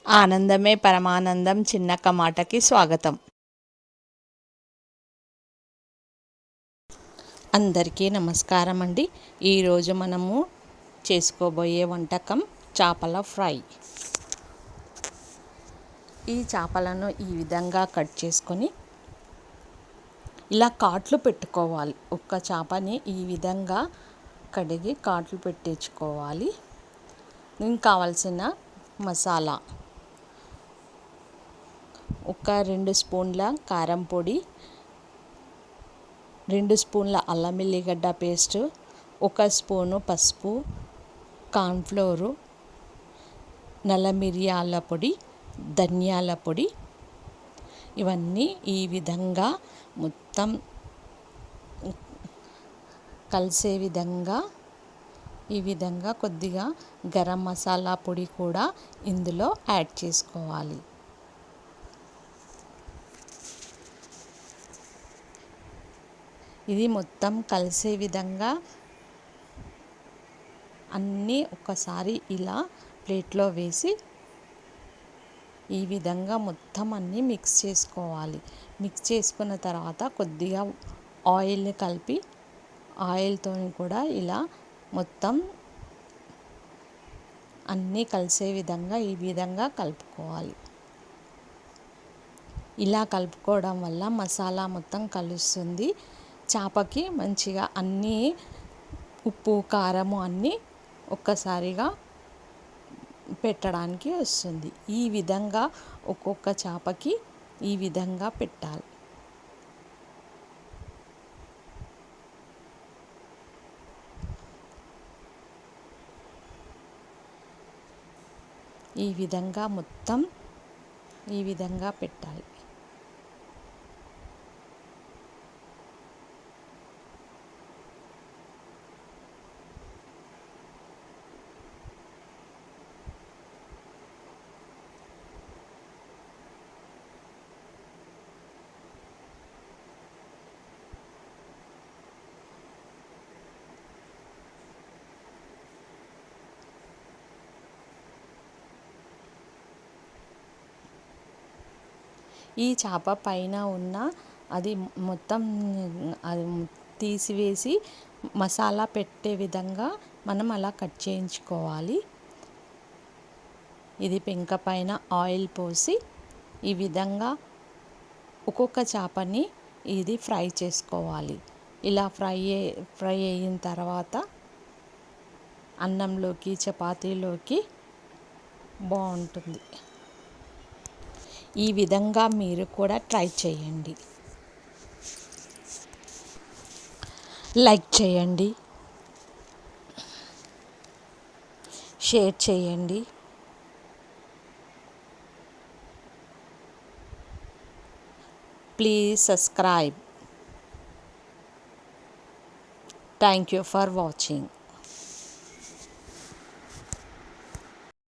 ఆనందమే పరమానందం చిన్నక్క మాటకి స్వాగతం. అందరికీ నమస్కారం అండి. ఈరోజు మనము చేసుకోబోయే వంటకం చేపల ఫ్రై. ఈ చేపలను ఈ విధంగా కట్ చేసుకొని ఇలా కాట్లు పెట్టుకోవాలి. ఒక్క చేపని ఈ విధంగా కడిగి కాట్లు పెట్టించుకోవాలి. దీనికి కావాల్సిన మసాలా: ఒక 2 స్పూన్ల కారం పొడి, 2 స్పూన్ల అల్లం వెల్లిగడ్డ పేస్టు, 1 స్పూను పసుపు, కార్న్ఫ్లోరు, నల్ల మిరియాల పొడి, ధనియాల పొడి. ఇవన్నీ ఈ విధంగా మొత్తం కలిసే విధంగా ఈ విధంగా కొద్దిగా గరం మసాలా పొడి కూడా ఇందులో యాడ్ చేసుకోవాలి. ఇది మొత్తం కలిసే విధంగా అన్నీ ఒక్కసారి ఇలా ప్లేట్లో వేసి ఈ విధంగా మొత్తం అన్నీ మిక్స్ చేసుకోవాలి. మిక్స్ చేసుకున్న తర్వాత కొద్దిగా ఆయిల్ని కలిపి ఆయిల్తో కూడా ఇలా మొత్తం అన్నీ కలిసే విధంగా ఈ విధంగా కలుపుకోవాలి. ఇలా కలుపుకోవడం వల్ల మసాలా మొత్తం కలుస్తుంది. చేపకి మంచిగా అన్నీ ఉప్పు కారము అన్నీ ఒక్కసారిగా పెట్టడానికి వస్తుంది. ఈ విధంగా ఒక్కొక్క చేపకి ఈ విధంగా పెట్టాలి. ఈ విధంగా మొత్తం ఈ విధంగా పెట్టాలి. ఈ చేప పైన ఉన్న అది మొత్తం అది తీసివేసి మసాలా పెట్టే విధంగా మనం అలా కట్ చేయించుకోవాలి. ఇది పెంక పైన ఆయిల్ పోసి ఈ విధంగా ఒక్కొక్క చేపని ఇది ఫ్రై చేసుకోవాలి. ఇలా ఫ్రై అయిన తర్వాత అన్నంలోకి చపాతీలోకి బాగుంటుంది. ఈ విధంగా మీరు కూడా ట్రై చేయండి. లైక్ చేయండి, షేర్ చేయండి. Please subscribe. Thank you for watching.